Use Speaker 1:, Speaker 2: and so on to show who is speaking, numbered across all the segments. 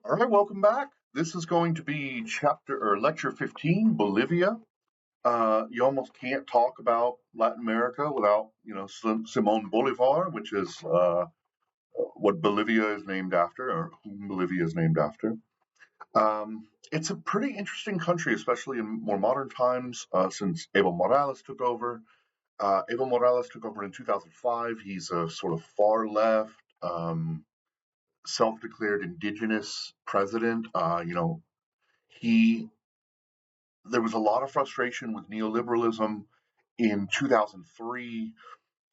Speaker 1: All right, welcome back. This is going to be chapter or lecture 15, Bolivia. You almost can't talk about Latin America without, Simon Bolivar, which is what Bolivia is named after, or whom Bolivia is named after. It's a pretty interesting country, especially in more modern times, since Evo Morales took over. Evo Morales took over in 2005. He's a sort of far left, self-declared indigenous president. He There was a lot of frustration with neoliberalism in 2003,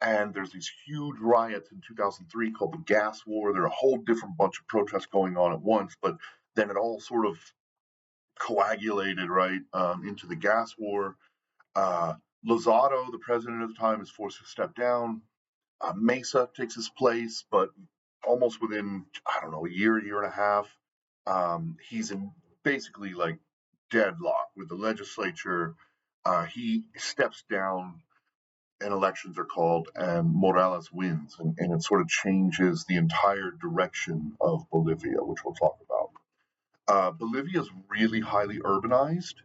Speaker 1: and there's these huge riots in 2003 called the Gas War. There are a whole different bunch of protests going on at once, but then it all sort of coagulated right into the gas war. Uh, Lozado, the president at the time, is forced to step down. Mesa takes his place, but almost within, I don't know, a year and a half, he's in basically like deadlock with the legislature. He steps down and elections are called, and Morales wins, and it sort of changes the entire direction of Bolivia, which we'll talk about. Bolivia is really highly urbanized.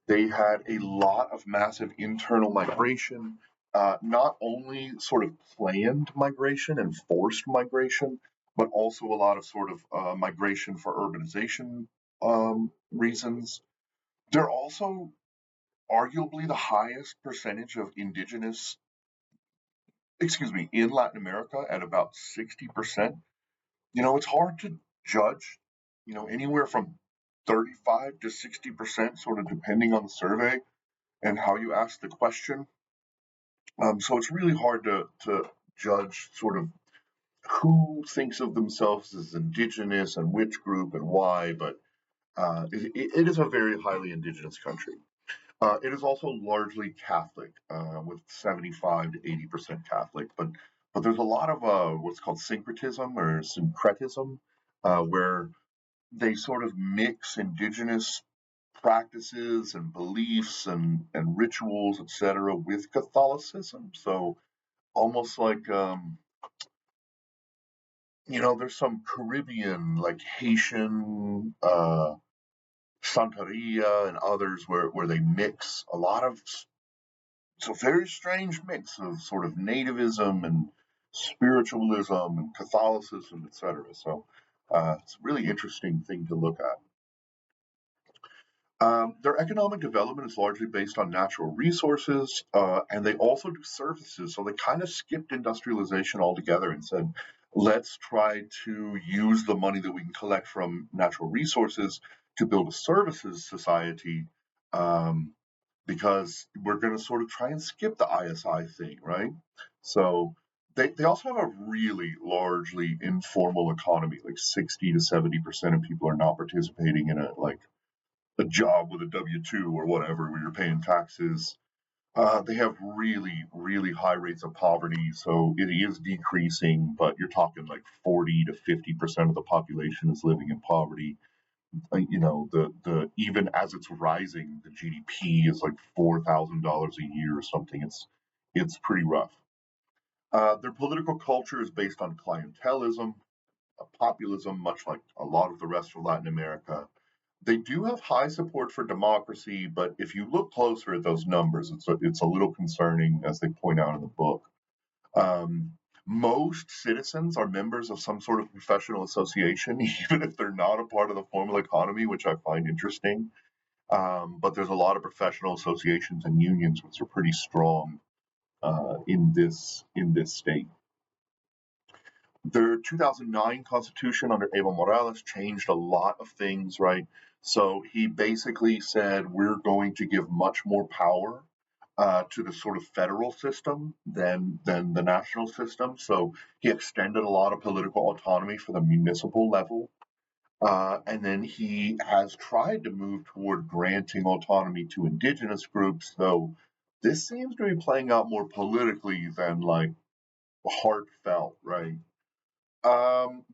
Speaker 1: They had a lot of massive internal migration, not only sort of planned migration and forced migration, but also a lot of sort of migration for urbanization reasons. They're also arguably the highest percentage of indigenous, in Latin America at about 60%. It's hard to judge, anywhere from 35 to 60%, sort of depending on the survey and how you ask the question. So it's really hard to judge sort of who thinks of themselves as indigenous and which group and why, but it is a very highly indigenous country. It is also largely Catholic, with 75 to 80% Catholic, but there's a lot of what's called syncretism, where they sort of mix indigenous practices and beliefs and rituals, etc., with Catholicism. So almost like there's some Caribbean, like Haitian, Santeria, and others where they mix a lot of. It's a very strange mix of sort of nativism and spiritualism and Catholicism, etc. So it's a really interesting thing to look at. Their economic development is largely based on natural resources, and they also do services. So they kind of skipped industrialization altogether and said, let's try to use the money that we can collect from natural resources to build a services society, um, because we're going to sort of try and skip the ISI thing, right? So they also have a really largely informal economy, like 60 to 70% of people are not participating in a job with a W 2 or whatever, where you're paying taxes. They have really, really high rates of poverty, so it is decreasing, but you're talking like 40 to 50% of the population is living in poverty. The even as it's rising, the GDP is like $4,000 a year or something. It's pretty rough. Their political culture is based on clientelism, populism, much like a lot of the rest of Latin America. They do have high support for democracy, but if you look closer at those numbers, it's a little concerning, as they point out in the book. Um, Most citizens are members of some sort of professional association, even if they're not a part of the formal economy, which I find interesting. But there's a lot of professional associations and unions which are pretty strong in this state. Their 2009 constitution under Evo Morales changed a lot of things, right? So he basically said we're going to give much more power to the sort of federal system than the national system. So he extended a lot of political autonomy for the municipal level. And then he has tried to move toward granting autonomy to indigenous groups, though this seems to be playing out more politically than like heartfelt, right?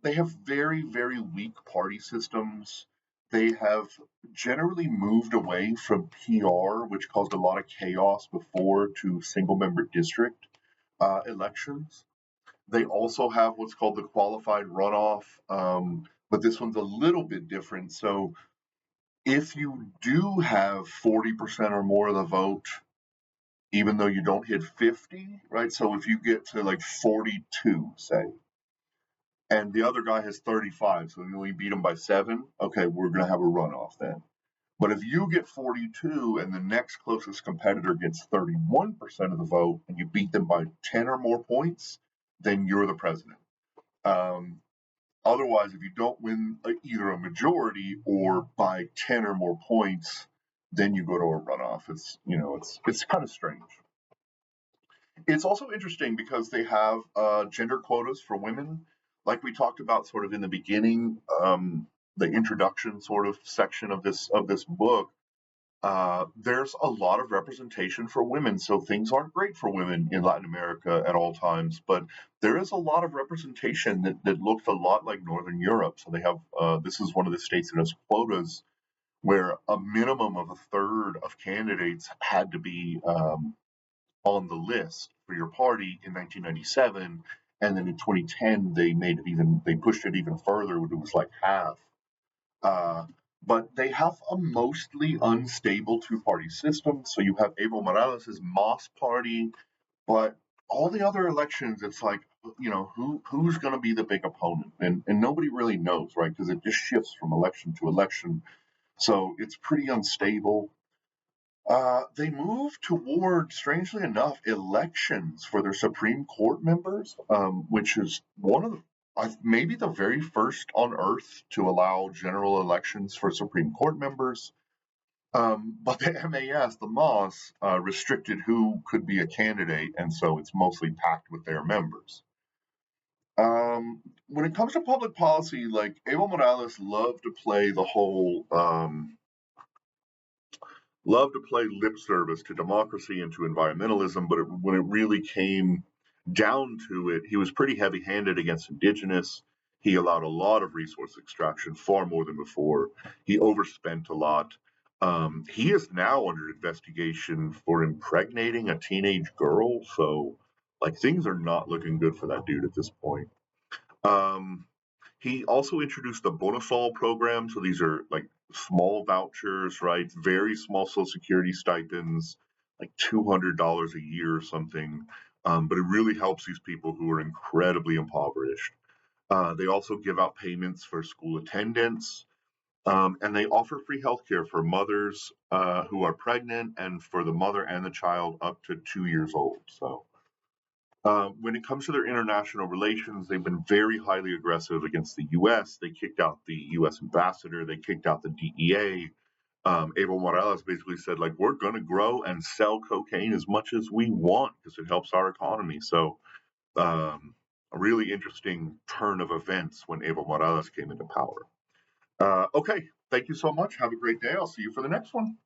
Speaker 1: They have very, very weak party systems. They have generally moved away from PR, which caused a lot of chaos before, to single member district elections. They also have what's called the qualified runoff, but this one's a little bit different. So if you do have 40% or more of the vote, even though you don't hit 50, right? So if you get to like 42, say, and the other guy has 35, so you only beat him by 7, okay, we're going to have a runoff then. But if you get 42 and the next closest competitor gets 31% of the vote and you beat them by 10 or more points, then you're the president. Um, Otherwise, if you don't win either a majority or by 10 or more points, then you go to a runoff. It's kind of strange. It's also interesting because they have gender quotas for women, like we talked about sort of in the beginning, the introduction sort of section of this book. There's a lot of representation for women, so things aren't great for women in Latin America at all times. But there is a lot of representation that looks a lot like Northern Europe. So they have this is one of the states that has quotas where a minimum of a third of candidates had to be on the list for your party in 1997, and then in 2010 they pushed it even further. It was like half. Uh, but they have a mostly unstable two-party system. So you have Evo Morales' MAS party, but all the other elections, it's like, who's going to be the big opponent, and nobody really knows, right? Because it just shifts from election to election, so it's pretty unstable. They moved toward, strangely enough, elections for their Supreme Court members, which is one of the maybe the very first on Earth to allow general elections for Supreme Court members. But the MAS, restricted who could be a candidate, and so it's mostly packed with their members. When it comes to public policy, like Evo Morales loved to play the whole loved to play lip service to democracy and to environmentalism, but when it really came down to it, he was pretty heavy handed against indigenous. He allowed a lot of resource extraction, far more than before. He overspent a lot. He is now under investigation for impregnating a teenage girl. So, like, things are not looking good for that dude at this point. Um, he also introduced the Bonusol program. So these are like small vouchers, right? Very small Social Security stipends, like $200 a year or something. But it really helps these people who are incredibly impoverished. They also give out payments for school attendance. And they offer free healthcare for mothers who are pregnant and for the mother and the child up to 2 years old. So when it comes to their international relations, they've been very highly aggressive against the U.S. They kicked out the U.S. ambassador. They kicked out the DEA. Evo Morales basically said, like, we're going to grow and sell cocaine as much as we want because it helps our economy. So, a really interesting turn of events when Evo Morales came into power. Okay, thank you so much. Have a great day. I'll see you for the next one.